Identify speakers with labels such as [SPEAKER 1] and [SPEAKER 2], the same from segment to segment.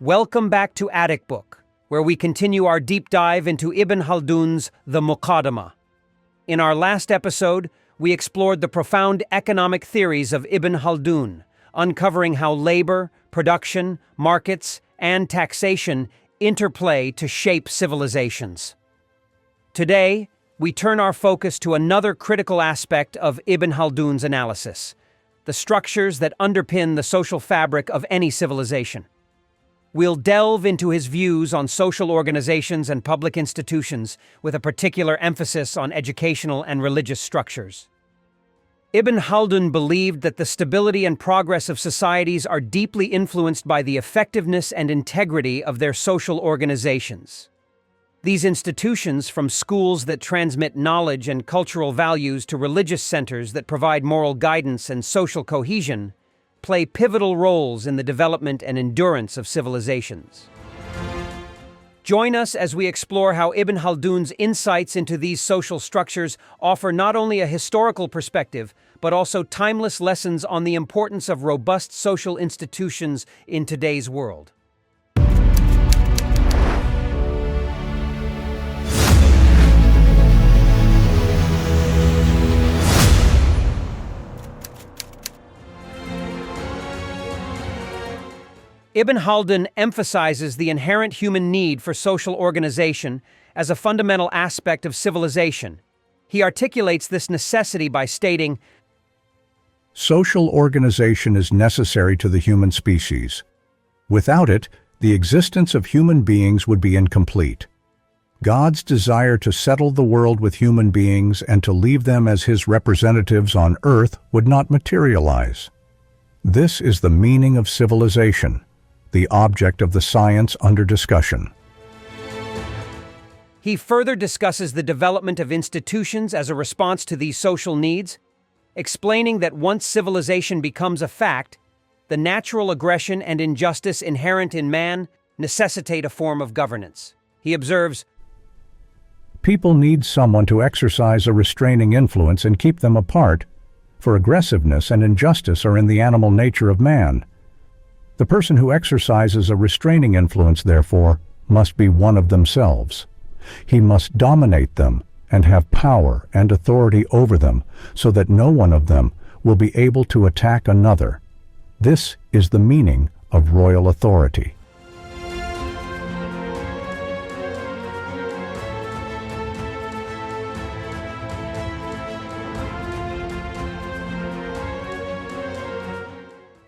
[SPEAKER 1] Welcome back to Attic Book, where we continue our deep dive into Ibn Khaldun's The Muqaddimah. In our last episode, we explored the profound economic theories of Ibn Khaldun, uncovering how labor, production, markets, and taxation interplay to shape civilizations. Today, we turn our focus to another critical aspect of Ibn Khaldun's analysis: the structures that underpin the social fabric of any civilization. We'll delve into his views on social organizations and public institutions, with a particular emphasis on educational and religious structures. Ibn Khaldun believed that the stability and progress of societies are deeply influenced by the effectiveness and integrity of their social organizations. These institutions, from schools that transmit knowledge and cultural values to religious centers that provide moral guidance and social cohesion, play pivotal roles in the development and endurance of civilizations. Join us as we explore how Ibn Khaldun's insights into these social structures offer not only a historical perspective, but also timeless lessons on the importance of robust social institutions in today's world. Ibn Khaldun emphasizes the inherent human need for social organization as a fundamental aspect of civilization. He articulates this necessity by stating,
[SPEAKER 2] "Social organization is necessary to the human species. Without it, the existence of human beings would be incomplete. God's desire to settle the world with human beings and to leave them as his representatives on earth would not materialize. This is the meaning of civilization, the object of the science under discussion."
[SPEAKER 1] He further discusses the development of institutions as a response to these social needs, explaining that once civilization becomes a fact, the natural aggression and injustice inherent in man necessitate a form of governance. He observes,
[SPEAKER 2] "People need someone to exercise a restraining influence and keep them apart, for aggressiveness and injustice are in the animal nature of man. The person who exercises a restraining influence, therefore, must be one of themselves. He must dominate them and have power and authority over them, so that no one of them will be able to attack another. This is the meaning of royal authority."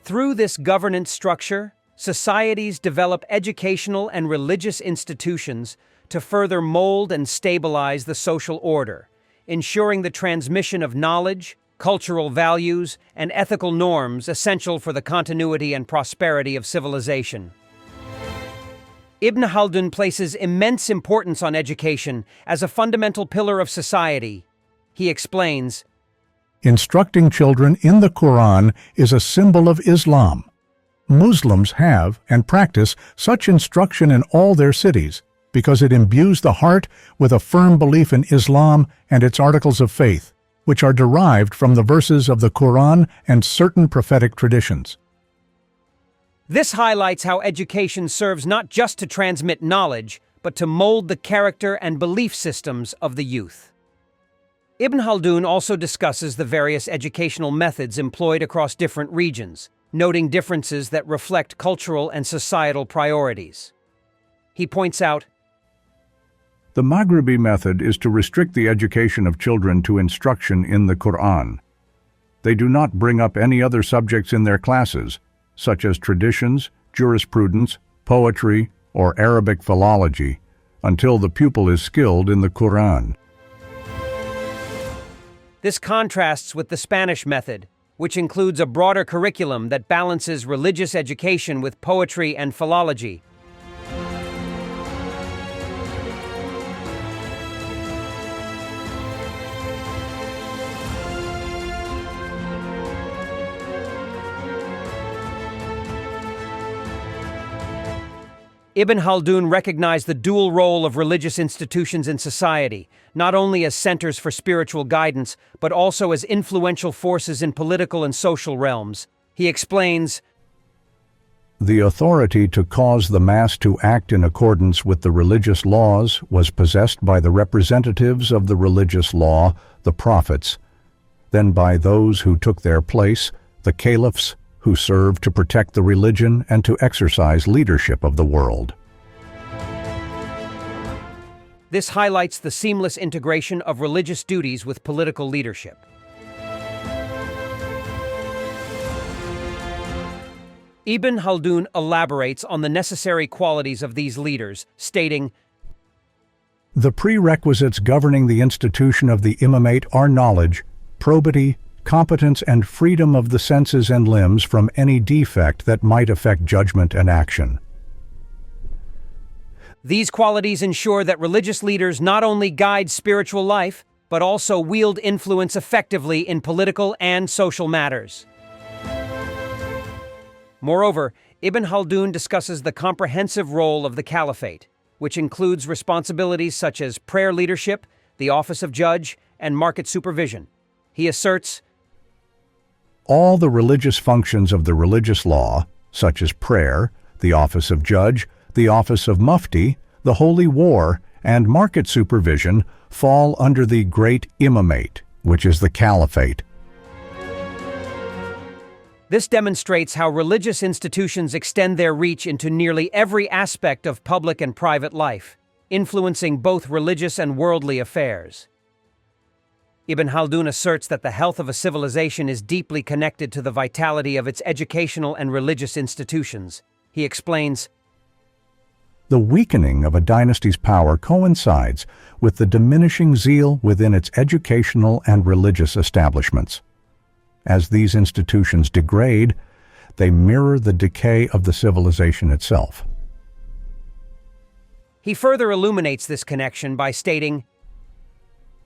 [SPEAKER 1] Through this governance structure, societies develop educational and religious institutions to further mold and stabilize the social order, ensuring the transmission of knowledge, cultural values, and ethical norms essential for the continuity and prosperity of civilization. Ibn Khaldun places immense importance on education as a fundamental pillar of society. He explains,
[SPEAKER 2] "Instructing children in the Quran is a symbol of Islam. Muslims have and practice such instruction in all their cities because it imbues the heart with a firm belief in Islam and its articles of faith, which are derived from the verses of the Quran and certain prophetic traditions."
[SPEAKER 1] This highlights how education serves not just to transmit knowledge, but to mold the character and belief systems of the youth. Ibn Khaldun also discusses the various educational methods employed across different regions, noting differences that reflect cultural and societal priorities. He points out,
[SPEAKER 2] "The Maghribi method is to restrict the education of children to instruction in the Quran. They do not bring up any other subjects in their classes, such as traditions, jurisprudence, poetry, or Arabic philology, until the pupil is skilled in the Quran."
[SPEAKER 1] This contrasts with the Spanish method, which includes a broader curriculum that balances religious education with poetry and philology. Ibn Khaldun recognized the dual role of religious institutions in society, not only as centers for spiritual guidance, but also as influential forces in political and social realms. He explains,
[SPEAKER 2] The authority to cause the mass to act in accordance with the religious laws was possessed by the representatives of the religious law, the prophets, then by those who took their place, the caliphs, who served to protect the religion and to exercise leadership of the world.
[SPEAKER 1] This highlights the seamless integration of religious duties with political leadership. Ibn Khaldun elaborates on the necessary qualities of these leaders, stating,
[SPEAKER 2] "The prerequisites governing the institution of the imamate are knowledge, probity, competence, and freedom of the senses and limbs from any defect that might affect judgment and action."
[SPEAKER 1] These qualities ensure that religious leaders not only guide spiritual life, but also wield influence effectively in political and social matters. Moreover, Ibn Khaldun discusses the comprehensive role of the caliphate, which includes responsibilities such as prayer leadership, the office of judge, and market supervision. He asserts,
[SPEAKER 2] "All the religious functions of the religious law, such as prayer, the office of judge, the office of mufti, the holy war, and market supervision, fall under the great imamate, which is the caliphate."
[SPEAKER 1] This demonstrates how religious institutions extend their reach into nearly every aspect of public and private life, influencing both religious and worldly affairs. Ibn Khaldun asserts that the health of a civilization is deeply connected to the vitality of its educational and religious institutions. He explains,
[SPEAKER 2] "The weakening of a dynasty's power coincides with the diminishing zeal within its educational and religious establishments. As these institutions degrade, they mirror the decay of the civilization itself."
[SPEAKER 1] He further illuminates this connection by stating,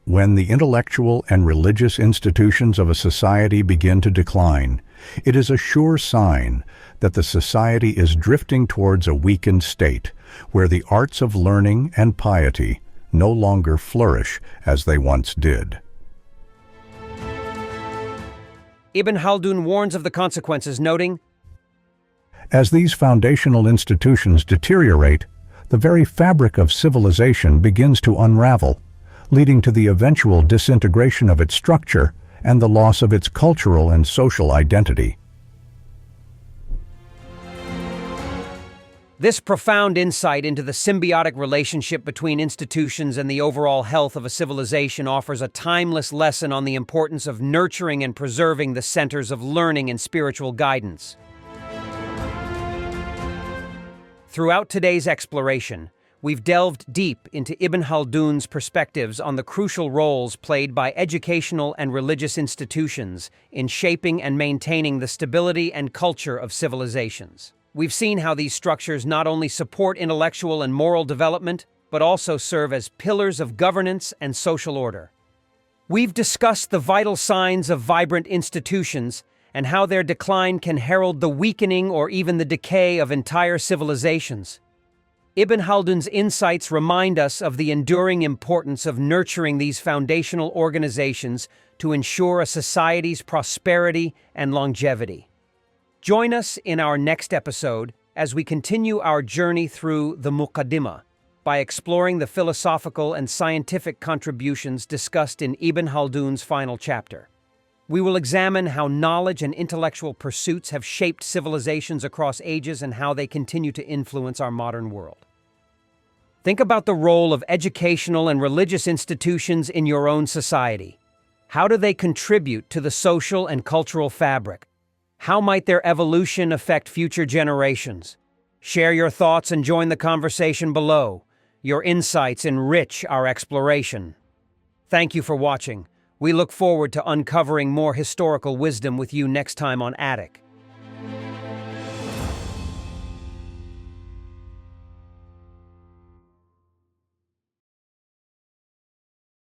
[SPEAKER 2] "When the intellectual and religious institutions of a society begin to decline, it is a sure sign that the society is drifting towards a weakened state, where the arts of learning and piety no longer flourish as they once did."
[SPEAKER 1] Ibn Khaldun warns of the consequences, noting,
[SPEAKER 2] "As these foundational institutions deteriorate, the very fabric of civilization begins to unravel, leading to the eventual disintegration of its structure and the loss of its cultural and social identity."
[SPEAKER 1] This profound insight into the symbiotic relationship between institutions and the overall health of a civilization offers a timeless lesson on the importance of nurturing and preserving the centers of learning and spiritual guidance. Throughout today's exploration, we've delved deep into Ibn Khaldun's perspectives on the crucial roles played by educational and religious institutions in shaping and maintaining the stability and culture of civilizations. We've seen how these structures not only support intellectual and moral development, but also serve as pillars of governance and social order. We've discussed the vital signs of vibrant institutions and how their decline can herald the weakening or even the decay of entire civilizations. Ibn Khaldun's insights remind us of the enduring importance of nurturing these foundational organizations to ensure a society's prosperity and longevity. Join us in our next episode as we continue our journey through the Muqaddimah by exploring the philosophical and scientific contributions discussed in Ibn Khaldun's final chapter. We will examine how knowledge and intellectual pursuits have shaped civilizations across ages and how they continue to influence our modern world. Think about the role of educational and religious institutions in your own society. How do they contribute to the social and cultural fabric? How might their evolution affect future generations? Share your thoughts and join the conversation below. Your insights enrich our exploration. Thank you for watching. We look forward to uncovering more historical wisdom with you next time on Attic.